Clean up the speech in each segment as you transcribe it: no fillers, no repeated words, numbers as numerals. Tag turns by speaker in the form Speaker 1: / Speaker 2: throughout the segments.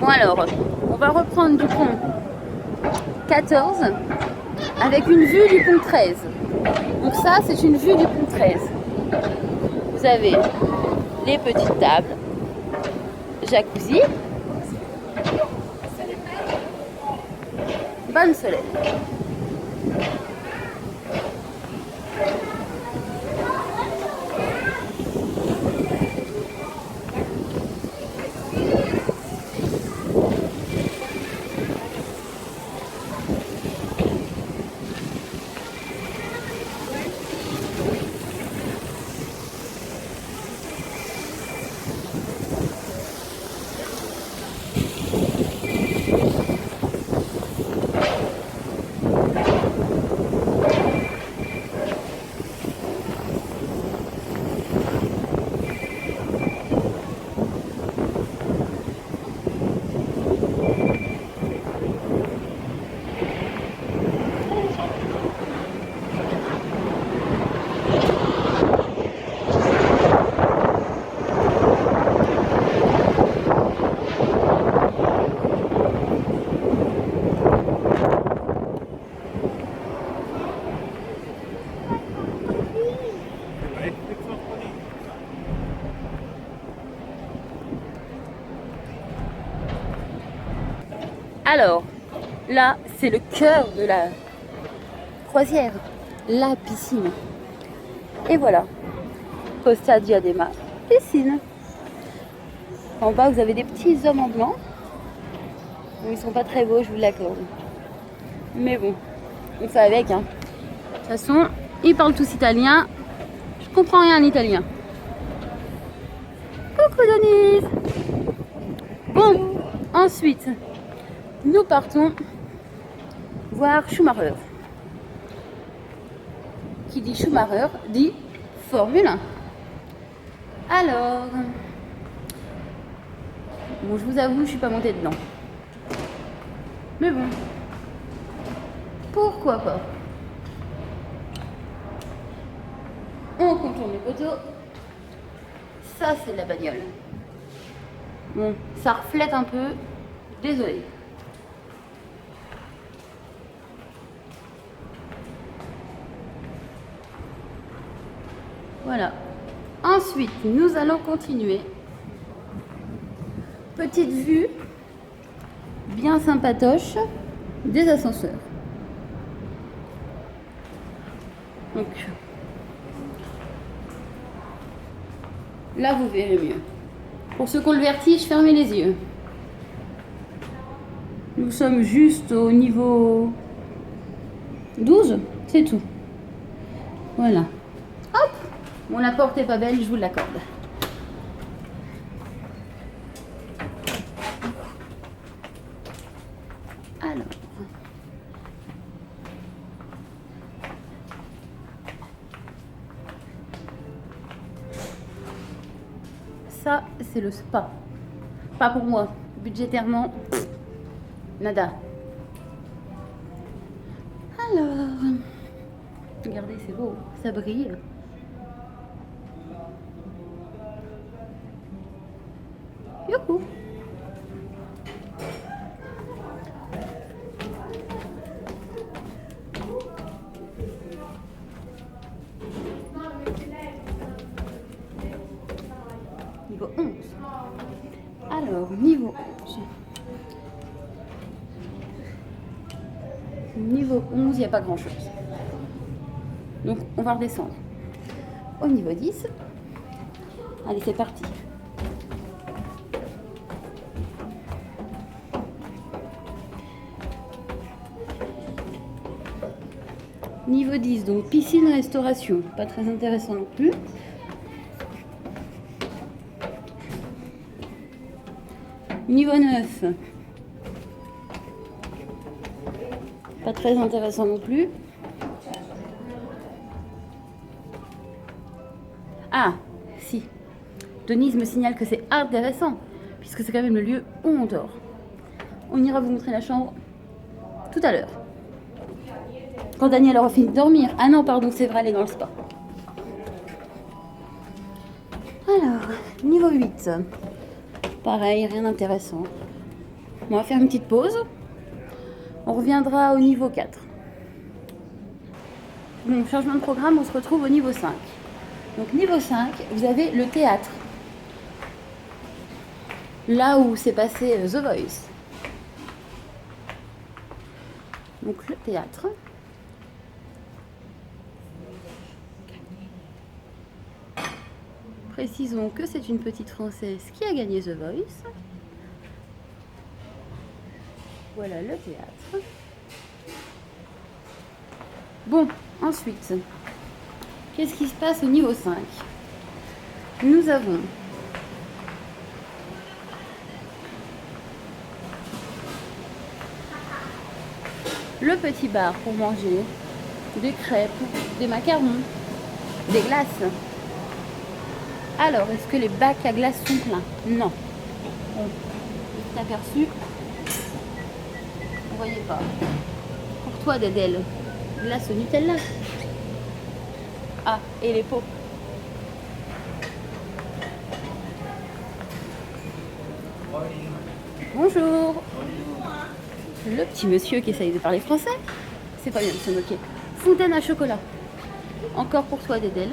Speaker 1: alors, on va reprendre du pont 14 avec une vue du pont 13. Donc ça, c'est une vue du pont 13. Vous avez les petites tables, jacuzzi, bain de soleil. Alors, là, c'est le cœur de la croisière, la piscine. Et voilà, Costa Diadema, piscine. En bas, vous avez des petits hommes en blanc. Bon, ils sont pas très beaux, je vous l'accorde. Mais bon, on fait avec. Hein. De toute façon, ils parlent tous italien. Je comprends rien en italien. Coucou Denise. Bon, ensuite, nous partons voir Schumacher. Qui dit Schumacher dit Formule 1. Alors, bon, je vous avoue, je suis pas montée dedans. Mais bon, pourquoi pas. On contourne les poteaux. Ça, c'est de la bagnole. Bon, ça reflète un peu. Désolée. Voilà. Ensuite, nous allons continuer. Petite vue bien sympatoche des ascenseurs. Donc, là, vous verrez mieux. Pour ceux qui ont le vertige, fermez les yeux. Nous sommes juste au niveau 12, c'est tout. Voilà. Hop! Bon, la porte est pas belle, je vous l'accorde. Alors. Ça, c'est le spa. Pas pour moi. Budgétairement, nada. Alors. Regardez, c'est beau. Ça brille. Youhou! Niveau 11. Alors, niveau 11. Niveau 11, il n'y a pas grand chose. Donc, on va redescendre. Au niveau 10. Allez, c'est parti. Niveau 10, donc piscine restauration. Pas très intéressant non plus. Niveau 9. Pas très intéressant non plus. Ah, si. Denise me signale que c'est intéressant, puisque c'est quand même le lieu où on dort. On ira vous montrer la chambre tout à l'heure. Quand Daniel aura fini de dormir. Ah non, pardon, c'est vrai, elle est dans le spa. Alors, niveau 8. Pareil, rien d'intéressant. On va faire une petite pause. On reviendra au niveau 4. Bon, changement de programme, on se retrouve au niveau 5. Donc niveau 5, vous avez le théâtre. Là où s'est passé The Voice. Donc le théâtre. Précisons que c'est une petite Française qui a gagné The Voice. Voilà le théâtre. Bon, ensuite, qu'est-ce qui se passe au niveau 5? Nous avons le petit bar pour manger des crêpes, des macarons, des glaces. Alors, est-ce que les bacs à glace sont pleins? Non. Bon, petit aperçu. Vous voyez pas. Pour toi, Dedel, glace au Nutella. Ah, et les pots. Bonjour. Le petit monsieur qui essaye de parler français. C'est pas bien de se moquer. Fontaine à chocolat. Encore pour toi, Dedel.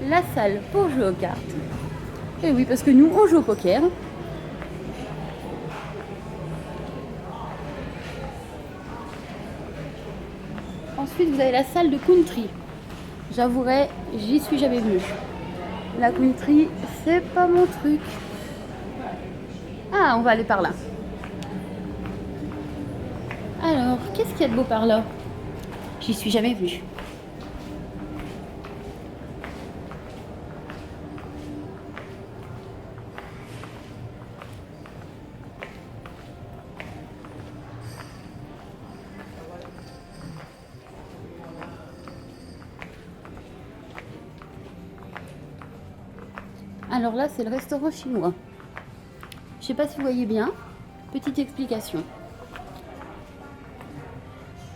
Speaker 1: La salle pour jouer aux cartes. Et oui, parce que nous, on joue au poker. Ensuite, vous avez la salle de country. J'avouerai, j'y suis jamais venue. La country, c'est pas mon truc. Ah, on va aller par là. Alors, qu'est-ce qu'il y a de beau par là? J'y suis jamais venue. Alors là, c'est le restaurant chinois. Je sais pas si vous voyez bien. Petite explication.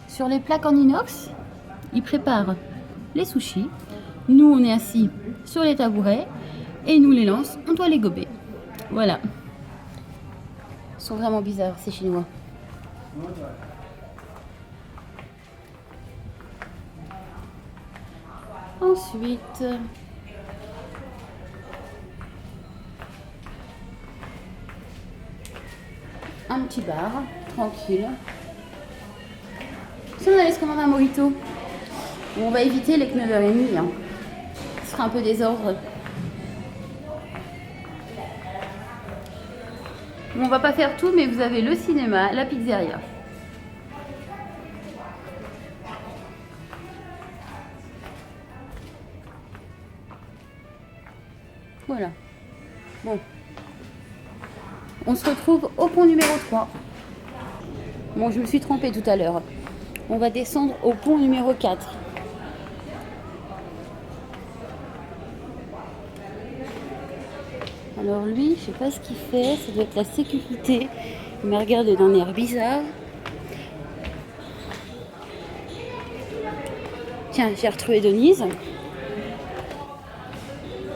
Speaker 1: Sur les plaques en inox, ils préparent les sushis. Nous, on est assis sur les tabourets et ils nous les lancent. On doit les gober. Voilà. Ils sont vraiment bizarres, ces Chinois. Ensuite, un petit bar, tranquille. Si on allait se commander un mojito, on va éviter les 9h30. Hein. Ce sera un peu désordre. Bon, on va pas faire tout, mais vous avez le cinéma, la pizzeria. Voilà. Bon. On se retrouve au pont numéro 3. Bon, je me suis trompée tout à l'heure. On va descendre au pont numéro 4. Alors lui, je sais pas ce qu'il fait, ça doit être la sécurité. Il m'a regardé d'un air bizarre. Tiens, j'ai retrouvé Denise.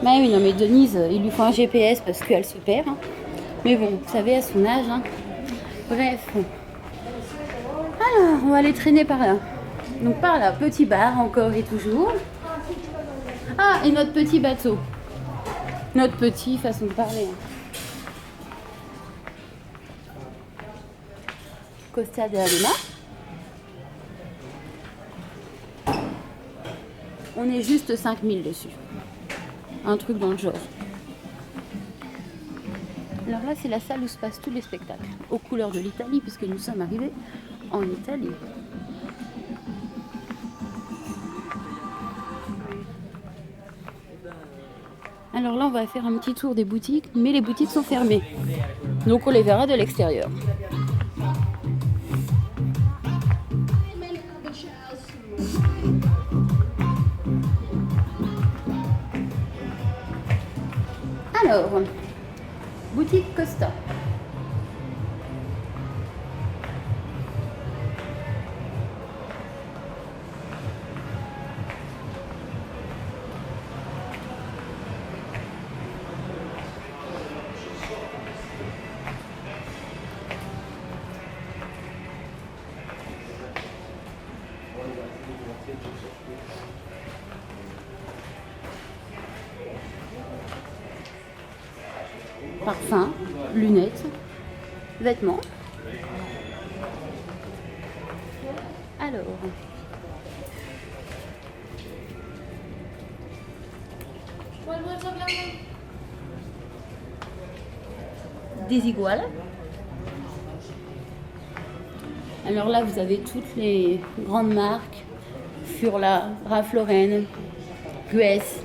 Speaker 1: Bah oui, non mais Denise, il lui faut un GPS parce qu'elle se perd. Hein. Mais bon, vous savez, à son âge. Hein. Bref. Alors, on va aller traîner par là. Donc par là, petit bar encore et toujours. Ah, et notre petit bateau. Notre petit façon de parler. Costa de Alema. On est juste 5000 dessus. Un truc dans le genre. Alors là, c'est la salle où se passent tous les spectacles. Aux couleurs de l'Italie, puisque nous sommes arrivés en Italie. Alors là, on va faire un petit tour des boutiques, mais les boutiques sont fermées. Donc on les verra de l'extérieur. Alors, boutique Costa. parfums, lunettes, vêtements. Alors, des iguales. Alors là, vous avez toutes les grandes marques, Furla, Ralph Lauren, Guess,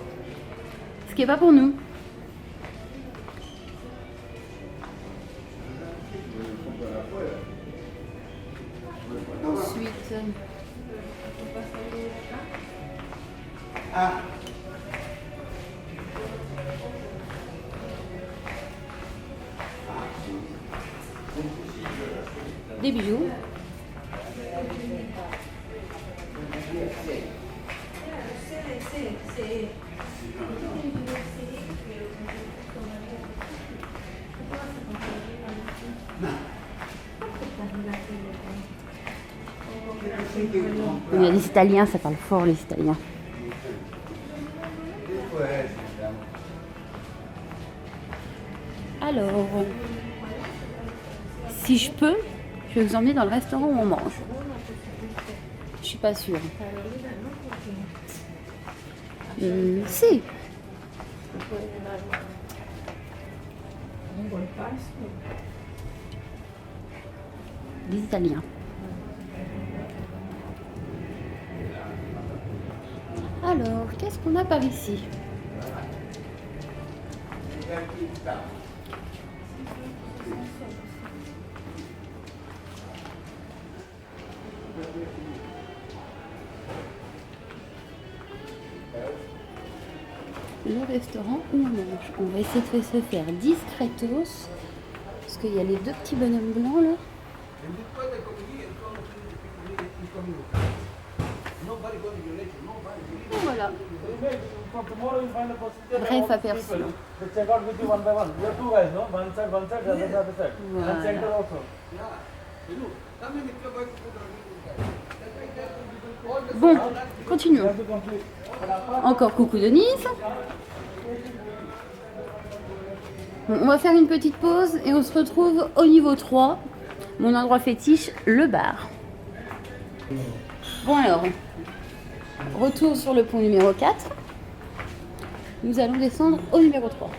Speaker 1: ce qui n'est pas pour nous. Ensuite, des bijoux. Il y a des Italiens, ça parle fort les Italiens. Alors, si je peux, je vais vous emmener dans le restaurant où on mange. Je suis pas sûre. Si. Les Italiens. Alors, qu'est-ce qu'on a par ici? Le restaurant où on mange. On va essayer de se faire discretos. Parce qu'il y a les deux petits bonhommes blancs là. Et voilà. Bref aperçu. Voilà. Bon, continuons. Encore coucou Denise. Bon, on va faire une petite pause et on se retrouve au niveau 3. Mon endroit fétiche, le bar. Bon alors, retour sur le pont numéro 4. Nous allons descendre au numéro 3.